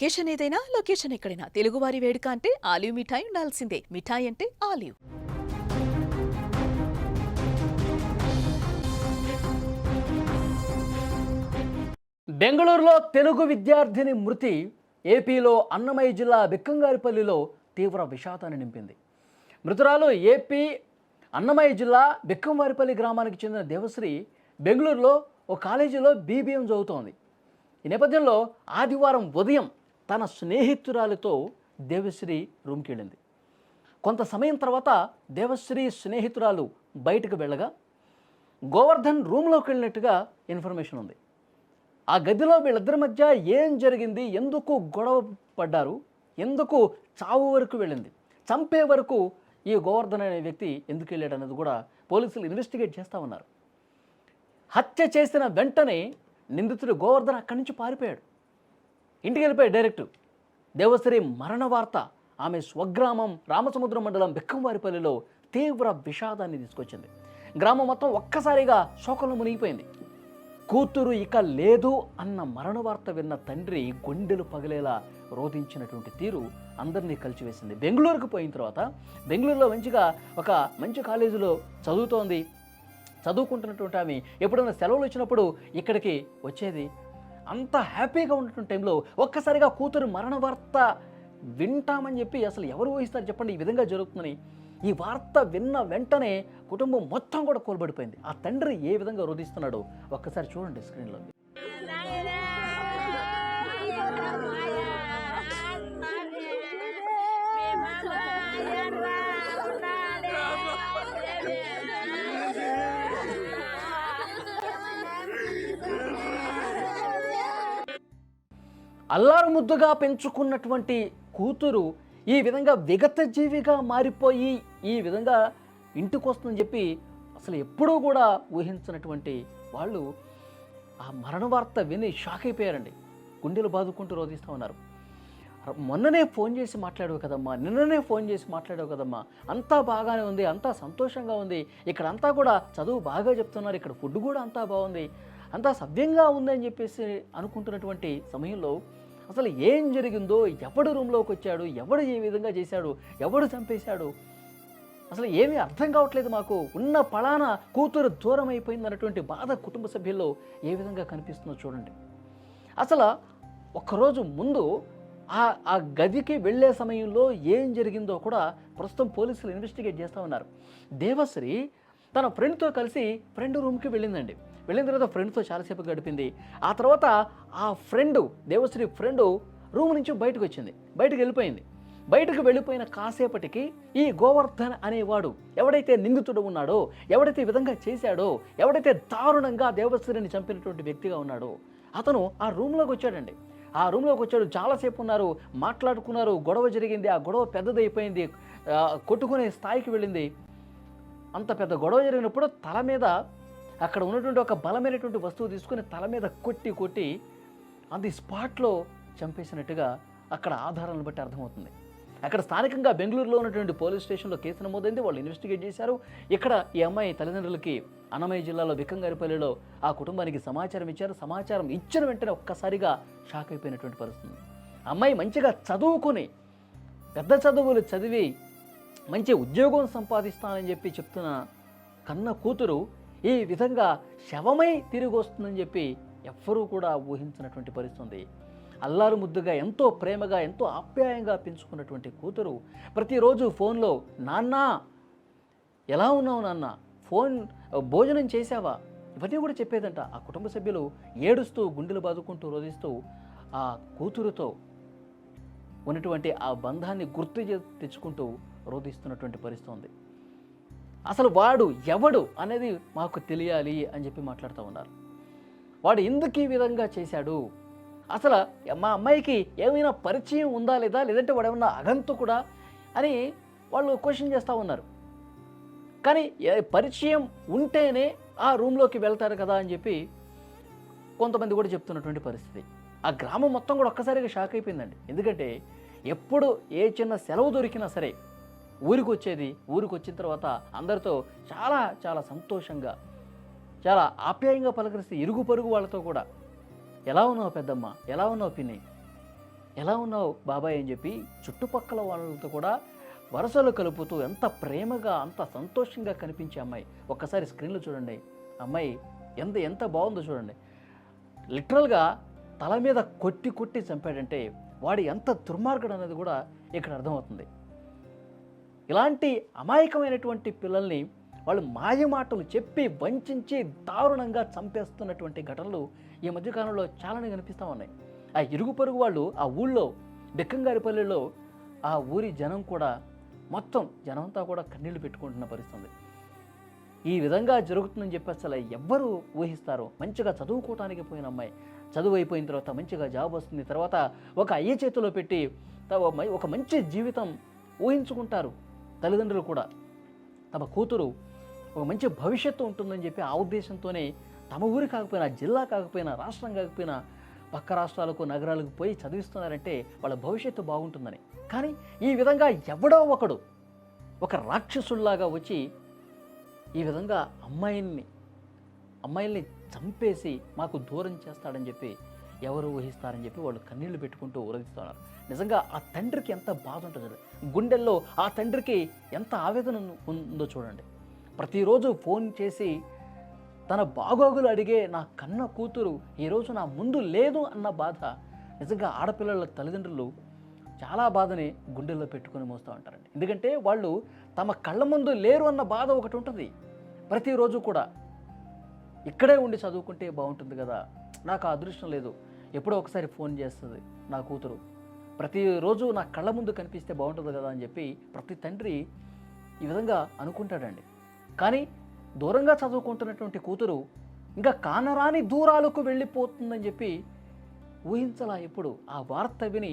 Occasion ఏదైనా location ఎక్కడైనా తెలుగువారి వేడుక అంటే ఆలివ్ మిఠాయి ఉండాల్సిందే. మిఠాయి అంటే ఆలివ్. బెంగళూరులో తెలుగు విద్యార్థిని మృతి ఏపీలో అన్నమయ్య జిల్లా బిక్కంగారిపల్లిలో తీవ్ర విషాదాన్ని నింపింది. మృతురాలు ఏపీ అన్నమయ్య జిల్లా బిక్కంవారిపల్లి గ్రామానికి చెందిన దేవశ్రీ బెంగళూరులో ఓ కాలేజీలో బీబీఎం చదువుతోంది. ఈ నేపథ్యంలో ఆదివారం ఉదయం తన స్నేహితురాలితో దేవశ్రీ రూమ్కి వెళ్ళింది. కొంత సమయం తర్వాత దేవశ్రీ స్నేహితురాలు బయటకు వెళ్ళగా గోవర్ధన్ రూమ్లోకి వెళ్ళినట్టుగా ఇన్ఫర్మేషన్ ఉంది. ఆ గదిలో వీళ్ళిద్దరి మధ్య ఏం జరిగింది, ఎందుకు గొడవ పడ్డారు, ఎందుకు చావు వరకు వెళ్ళింది, చంపే వరకు ఈ గోవర్ధన్ అనే వ్యక్తి ఎందుకు వెళ్ళాడు అనేది కూడా పోలీసులు ఇన్వెస్టిగేట్ చేస్తూ ఉన్నారు. హత్య చేసిన వెంటనే నిందితుడు గోవర్ధన్ అక్కడి నుంచి పారిపోయాడు, ఇంటికి వెళ్ళిపోయాడు డైరెక్ట్. దేవశ్రీ మరణ వార్త ఆమె స్వగ్రామం రామసముద్రం మండలం బిక్కంవారిపల్లిలో తీవ్ర విషాదాన్ని తీసుకొచ్చింది. గ్రామం మొత్తం ఒక్కసారిగా శోకంలో మునిగిపోయింది. కూతురు ఇక లేదు అన్న మరణ వార్త విన్న తండ్రి గుండెలు పగిలేలా రోధించినటువంటి తీరు అందరినీ కలిచివేసింది. బెంగళూరుకు పోయిన తర్వాత బెంగళూరులో ఒక మంచి కాలేజీలో చదువుకుంటున్నటువంటి ఆమె ఎప్పుడైనా సెలవులు వచ్చినప్పుడు ఇక్కడికి వచ్చేది. అంత హ్యాపీగా ఉన్నటువంటి టైంలో ఒక్కసారిగా కూతురు మరణ వార్త వింటామని చెప్పి అసలు ఎవరు ఊహిస్తారు చెప్పండి, ఈ విధంగా జరుగుతుందని. ఈ వార్త విన్న వెంటనే కుటుంబం మొత్తం కూడా కోల్బడిపోయింది. ఆ తండ్రి ఏ విధంగా రోధిస్తున్నాడో ఒక్కసారి చూడండి స్క్రీన్లో. అల్లారు ముద్దుగా పెంచుకున్నటువంటి కూతురు ఈ విధంగా విగత జీవిగా మారిపోయి ఈ విధంగా ఇంటికి వస్తుందని చెప్పి అసలు ఎప్పుడూ కూడా ఊహించినటువంటి వాళ్ళు ఆ మరణ వార్త విని షాక్ అయిపోయారండి. గుండెలు బాదుకుంటూ రోధిస్తూ ఉన్నారు. మొన్ననే ఫోన్ చేసి మాట్లాడావు కదమ్మా, నిన్ననే ఫోన్ చేసి మాట్లాడావు కదమ్మా, అంతా బాగానే ఉంది, అంతా సంతోషంగా ఉంది, ఇక్కడ అంతా కూడా చదువు బాగా చెప్తున్నారు, ఇక్కడ ఫుడ్ కూడా అంతా బాగుంది, అంతా సవ్యంగా ఉందని చెప్పేసి అనుకుంటున్నటువంటి సమయంలో అసలు ఏం జరిగిందో, ఎవడు రూమ్లోకి వచ్చాడు, ఎవడు ఏ విధంగా చేశాడు, ఎవడు చంపేశాడు, అసలు ఏమీ అర్థం కావట్లేదు మాకు, ఉన్న పళాన కూతురు దూరం అయిపోయింది అన్నటువంటి బాధ కుటుంబ సభ్యుల్లో ఏ విధంగా కనిపిస్తుందో చూడండి. అసలు ఒక్కరోజు ముందు ఆ గదికి వెళ్ళే సమయంలో ఏం జరిగిందో కూడా ప్రస్తుతం పోలీసులు ఇన్వెస్టిగేట్ చేస్తూ ఉన్నారు. దేవశ్రీ తన ఫ్రెండ్తో కలిసి ఫ్రెండ్ రూమ్కి వెళ్ళిందండి. వెళ్ళిన తర్వాత ఫ్రెండ్తో చాలాసేపు గడిపింది. ఆ తర్వాత ఆ దేవశ్రీ ఫ్రెండు రూమ్ నుంచి బయటకు వచ్చింది, బయటకు వెళ్ళిపోయింది. బయటకు వెళ్ళిపోయిన కాసేపటికి ఈ గోవర్ధన్ అనేవాడు ఎవడైతే నిందితుడు ఉన్నాడో, ఎవడైతే ఈ విధంగా చేశాడో, ఎవడైతే దారుణంగా దేవశ్రీని చంపినటువంటి వ్యక్తిగా ఉన్నాడో అతను ఆ రూమ్లోకి వచ్చాడండి. ఆ రూమ్లోకి వచ్చాడు, చాలాసేపు ఉన్నారు, మాట్లాడుకున్నారు, గొడవ జరిగింది. ఆ గొడవ పెద్దదైపోయింది, కొట్టుకునే స్థాయికి వెళ్ళింది. అంత పెద్ద గొడవ జరిగినప్పుడు తల మీద అక్కడ ఉన్నటువంటి ఒక బలమైనటువంటి వస్తువు తీసుకుని తల మీద కొట్టి అది స్పాట్లో చంపేసినట్టుగా అక్కడ ఆధారాలను బట్టి అర్థమవుతుంది. అక్కడ స్థానికంగా బెంగళూరులో ఉన్నటువంటి పోలీస్ స్టేషన్లో కేసు నమోదైంది. వాళ్ళు ఇన్వెస్టిగేట్ చేశారు. ఇక్కడ ఈ అమ్మాయి తల్లిదండ్రులకి అన్నమయ్య జిల్లాలో బిక్కంగారిపల్లిలో ఆ కుటుంబానికి సమాచారం ఇచ్చారు. సమాచారం ఇచ్చిన వెంటనే ఒక్కసారిగా షాక్ అయిపోయినటువంటి పరిస్థితి. అమ్మాయి మంచిగా చదువుకుని పెద్ద చదువులు చదివి మంచి ఉద్యోగం సంపాదిస్తానని చెప్పి చెప్తున్న కన్న కూతురు ఈ విధంగా శవమై తిరిగి వస్తుందని చెప్పి ఎవ్వరూ కూడా ఊహించినటువంటి పరిస్థితి. అల్లారు ముద్దుగా ఎంతో ప్రేమగా ఎంతో ఆప్యాయంగా పెంచుకున్నటువంటి కూతురు ప్రతిరోజు ఫోన్లో నాన్న ఎలా ఉన్నావు నాన్న, భోజనం చేశావా, ఇవన్నీ కూడా చెప్పేదంట. ఆ కుటుంబ సభ్యులు ఏడుస్తూ గుండెలు బాదుకుంటూ రోధిస్తూ ఆ కూతురుతో ఉన్నటువంటి ఆ బంధాన్ని గుర్తు తెచ్చుకుంటూ రోధిస్తున్నటువంటి పరిస్థితి. అసలు వాడు ఎవడు అనేది మాకు తెలియాలి అని చెప్పి మాట్లాడుతూ ఉన్నారు. వాడు ఎందుకు ఈ విధంగా చేశాడు, అసలు మా అమ్మాయికి ఏమైనా పరిచయం ఉందా లేదా, లేదంటే వాడు ఏమన్నా అగంతకుడా అని వాళ్ళు క్వశ్చన్ చేస్తూ ఉన్నారు. కానీ పరిచయం ఉంటేనే ఆ రూమ్లోకి వెళ్తారు కదా అని చెప్పి కొంతమంది కూడా చెప్తున్నటువంటి పరిస్థితి. ఆ గ్రామం మొత్తం కూడా ఒక్కసారిగా షాక్ అయిపోయిందండి. ఎందుకంటే ఎప్పుడు ఏ చిన్న సెలవు దొరికినా సరే ఊరికి వచ్చేది. ఊరికి వచ్చిన తర్వాత అందరితో చాలా చాలా సంతోషంగా చాలా ఆప్యాయంగా పలకరిస్తే ఇరుగు పొరుగు వాళ్ళతో కూడా ఎలా ఉన్నావు పెద్దమ్మ, ఎలా ఉన్నావు పిన్ని, ఎలా ఉన్నావు బాబాయ్ అని చెప్పి చుట్టుపక్కల వాళ్ళతో కూడా వరసలు కలుపుతూ ఎంత ప్రేమగా అంత సంతోషంగా కనిపించే అమ్మాయి. ఒక్కసారి స్క్రీన్లో చూడండి, అమ్మాయి ఎంత ఎంత బాగుందో చూడండి. లిటరల్గా తల మీద కొట్టి కొట్టి చంపాడంటే వాడు ఎంత దుర్మార్గుడు అనేది కూడా ఇక్కడ అర్థమవుతుంది. ఇలాంటి అమాయకమైనటువంటి పిల్లల్ని వాళ్ళు మాయమాటలు చెప్పి వంచి దారుణంగా చంపేస్తున్నటువంటి ఘటనలు ఈ మధ్యకాలంలో చాలానే కనిపిస్తూ ఉన్నాయి. ఆ ఇరుగు పొరుగు వాళ్ళు ఆ ఊళ్ళో డెక్కంగారిపల్లిలో ఆ ఊరి జనం కూడా మొత్తం జనంతా కూడా కన్నీళ్లు పెట్టుకుంటున్న పరిస్థితి. ఈ విధంగా జరుగుతుందని చెప్పి అసలు ఎవ్వరూ ఊహిస్తారో. మంచిగా చదువుకోవటానికి పోయిన అమ్మాయి చదువు అయిపోయిన తర్వాత మంచిగా జాబ్ వస్తుంది, తర్వాత ఒక అయ్య చేతిలో పెట్టి ఒక మంచి జీవితం ఊహించుకుంటారు తల్లిదండ్రులు కూడా. తమ కూతురు ఒక మంచి భవిష్యత్తు ఉంటుందని చెప్పి ఆ ఉద్దేశంతోనే తమ ఊరి కాకపోయినా, జిల్లా కాకపోయినా, రాష్ట్రం కాకపోయినా పక్క రాష్ట్రాలకు నగరాలకు పోయి చదివిస్తున్నారంటే వాళ్ళ భవిష్యత్తు బాగుంటుందని. కానీ ఈ విధంగా ఎవడో ఒకడు ఒక రాక్షసుల్లాగా వచ్చి ఈ విధంగా అమ్మాయిల్ని చంపేసి మాకు దూరం చేస్తాడని చెప్పి ఎవరు ఊహిస్తారని చెప్పి వాళ్ళు కన్నీళ్లు పెట్టుకుంటూ ఊరదిస్తున్నారు. నిజంగా ఆ తండ్రికి ఎంత బాధ ఉంటుందో, గుండెల్లో ఆ తండ్రికి ఎంత ఆవేదన ఉందో చూడండి. ప్రతిరోజు ఫోన్ చేసి తన బాగోగులు అడిగే నా కన్న కూతురు ఈరోజు నా ముందు లేదు అన్న బాధ. నిజంగా ఆడపిల్లల తల్లిదండ్రులు చాలా బాధని గుండెల్లో పెట్టుకొని మోస్తూ ఉంటారండి. ఎందుకంటే వాళ్ళు తమ కళ్ళ ముందు లేరు అన్న బాధ ఒకటి ఉంటుంది. ప్రతిరోజు కూడా ఇక్కడే ఉండి చదువుకుంటే బాగుంటుంది కదా, నాకు ఆ అదృష్టం లేదు, ఎప్పుడో ఒకసారి ఫోన్ చేస్తుంది నా కూతురు, ప్రతిరోజు నా కళ్ళ ముందు కనిపిస్తే బాగుంటుంది కదా అని చెప్పి ప్రతి తండ్రి ఈ విధంగా అనుకుంటాడండి. కానీ దూరంగా చదువుకుంటున్నటువంటి కూతురు ఇంకా కానరాని దూరాలకు వెళ్ళిపోతుందని చెప్పి ఊహించలా. ఎప్పుడు ఆ వార్త విని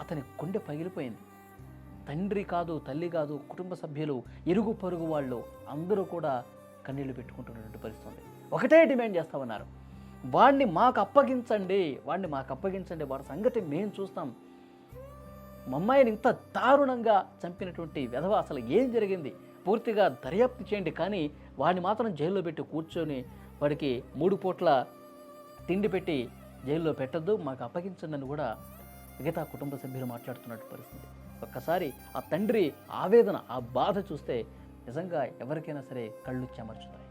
అతని గుండె పగిలిపోయింది. తండ్రి కాదు, తల్లి కాదు, కుటుంబ సభ్యులు, ఇరుగు పొరుగు వాళ్ళు అందరూ కూడా కన్నీళ్లు పెట్టుకుంటున్నటువంటి పరిస్థితి. ఒకటే డిమాండ్ చేస్తామన్నారు, వాడిని మాకు అప్పగించండి, వాడి సంగతి మేము చూస్తాం. మా అమ్మాయిని ఇంత దారుణంగా చంపినటువంటి విధవ అసలు ఏం జరిగింది పూర్తిగా దర్యాప్తు చేయండి, కానీ వాడిని మాత్రం జైల్లో పెట్టి కూర్చొని వాడికి 3 పూట్ల తిండి పెట్టి జైల్లో పెట్టద్దు, మాకు అప్పగించండి అని కూడా మిగతా కుటుంబ సభ్యులు మాట్లాడుతున్నట్టు పరిస్థితి. ఒక్కసారి ఆ తండ్రి ఆవేదన, ఆ బాధ చూస్తే నిజంగా ఎవరికైనా సరే కళ్ళు చెమర్చుతాయి.